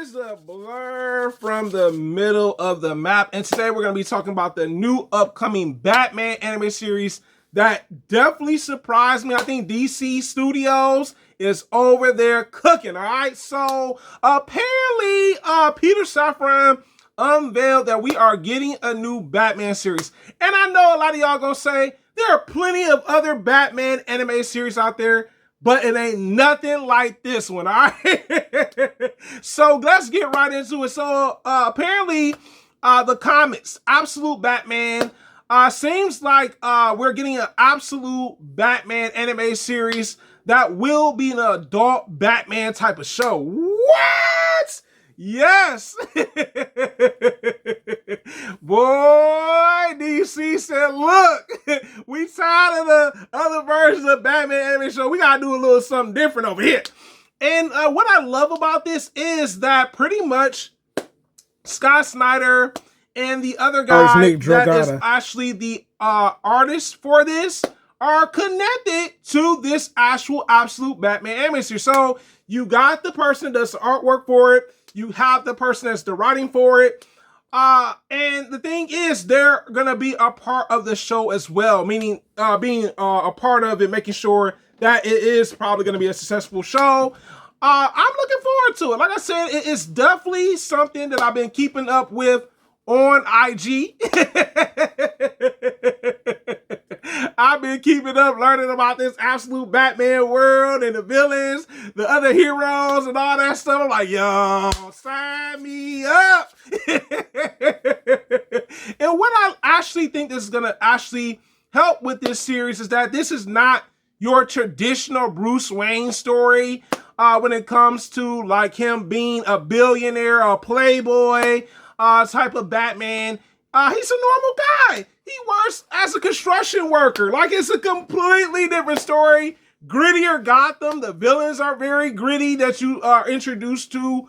is a blur from the middle of the map, and today we're going to be talking about the new upcoming Batman anime series that definitely surprised me. I think DC Studios is over there cooking, all right? So apparently Peter Safran unveiled that we are getting a new Batman series, and I know a lot of y'all gonna say there are plenty of other Batman anime series out there, but it ain't nothing like this one, all right? So let's get right into it. So apparently the comics, Absolute Batman, seems like we're getting an Absolute Batman anime series that will be an adult Batman type of show. What? Yes. Boy, DC said, look, we tired of the other versions of Batman anime show. We gotta do a little something different over here. And what I love about this is that pretty much Scott Snyder and the other guy that is actually the artist for this are connected to this actual Absolute Batman anime series. So you got the person that does the artwork for it. You have the person that's the writing for it. And the thing is, they're going to be a part of the show as well, meaning being a part of it, making sure that it is probably going to be a successful show. I'm looking forward to it. Like I said, it is definitely something that I've been keeping up with on IG. I've been keeping up, learning about this Absolute Batman world and the villains, the other heroes and all that stuff. I'm like, yo, sign me up. And what I actually think this is going to actually help with this series is that this is not your traditional Bruce Wayne story when it comes to like him being a billionaire, a playboy type of Batman. He's a normal guy. He works as a construction worker. Like, it's a completely different story. Grittier Gotham. The villains are very gritty that you are introduced to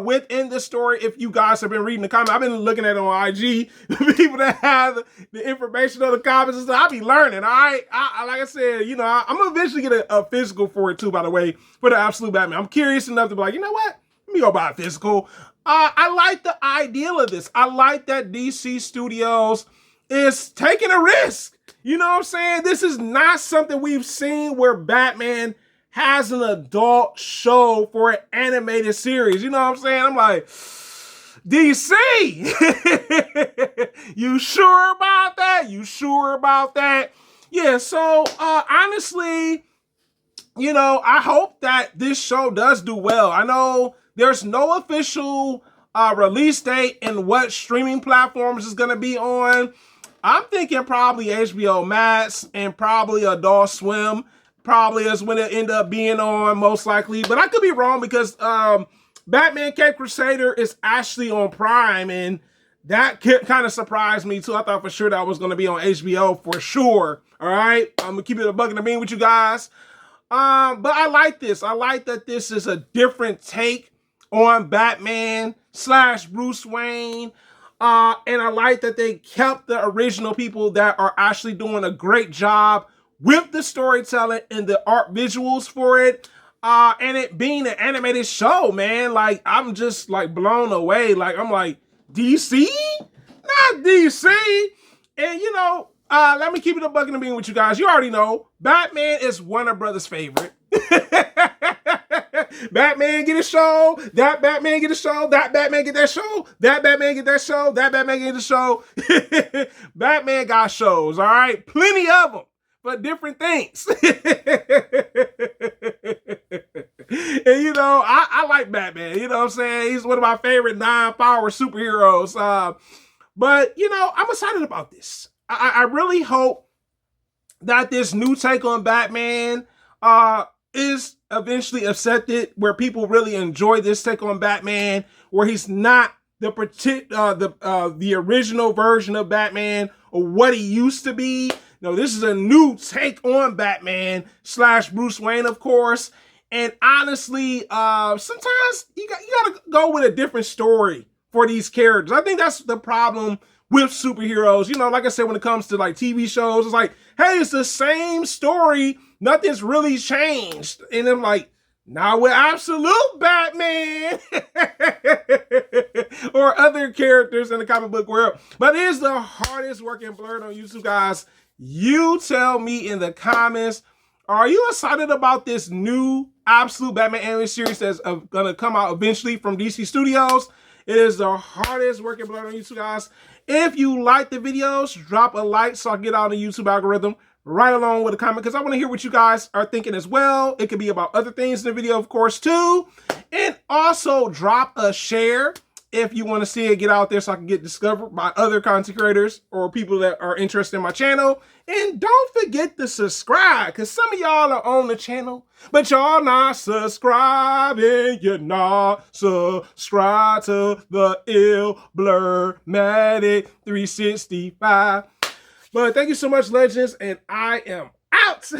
within the story. If you guys have been reading the comics, I've been looking at it on IG. People that have the information on the comics and stuff, I'll be learning. All right. Like I said, you know, I'm gonna eventually get a physical for it too, by the way, for the Absolute Batman. I'm curious enough to be like, you know what? Let me go buy a physical. I like the ideal of this. I like that DC Studios is taking a risk. You know what I'm saying? This is not something we've seen where Batman has an adult show for an animated series. You know what I'm saying? I'm like, DC, you sure about that? You sure about that? Yeah, so honestly, you know, I hope that this show does do well. I know there's no official release date and what streaming platforms is going to be on. I'm thinking probably HBO Max and probably Adult Swim probably is when it end up being on, most likely. But I could be wrong because Batman Cape Crusader is actually on Prime, and that kind of surprised me too. I thought for sure that was going to be on HBO for sure. All right, I'm gonna keep it a buck and a bean with you guys. But I like this. I like that this is a different take on Batman / Bruce Wayne. And I like that they kept the original people that are actually doing a great job with the storytelling and the art visuals for it. And it being an animated show, man. Like, I'm just like blown away. Like, I'm like, DC? Not DC. And you know, let me keep it a buck and a bean with you guys. You already know, Batman is Warner Brothers' favorite. Batman get a show, that Batman get a show, that Batman get that show, that Batman get that show, that Batman get the show. Batman got shows, all right? Plenty of them, but different things. And you know, I like Batman, you know what I'm saying? He's one of my favorite non-power superheroes. But, you know, I'm excited about this. I really hope that this new take on Batman is eventually accepted, where people really enjoy this take on Batman, where he's not the original version of Batman or what he used to be. No, this is a new take on Batman / Bruce Wayne, of course. And honestly, sometimes you gotta go with a different story for these characters. I think that's the problem with superheroes. You know, like I said, when it comes to like TV shows, it's like, hey, it's the same story. Nothing's really changed. And I'm like, Not with absolute Batman or other characters in the comic book world, but it is the hardest working blurred on YouTube, guys. You tell me in the comments, are you excited about this new absolute Batman anime series that's going to come out eventually from DC Studios? It is the hardest working blurred on YouTube, guys. If you like the videos, drop a like so I can get out on the YouTube algorithm right along with a comment, because I want to hear what you guys are thinking as well. It could be about other things in the video, of course, too. And also drop a share if you want to see it get out there so I can get discovered by other content creators or people that are interested in my channel. And don't forget to subscribe, because some of y'all are on the channel, but y'all not subscribing. You're not subscribed to the Ill Blurmatic 365. But thank you so much, Legends, and I am out.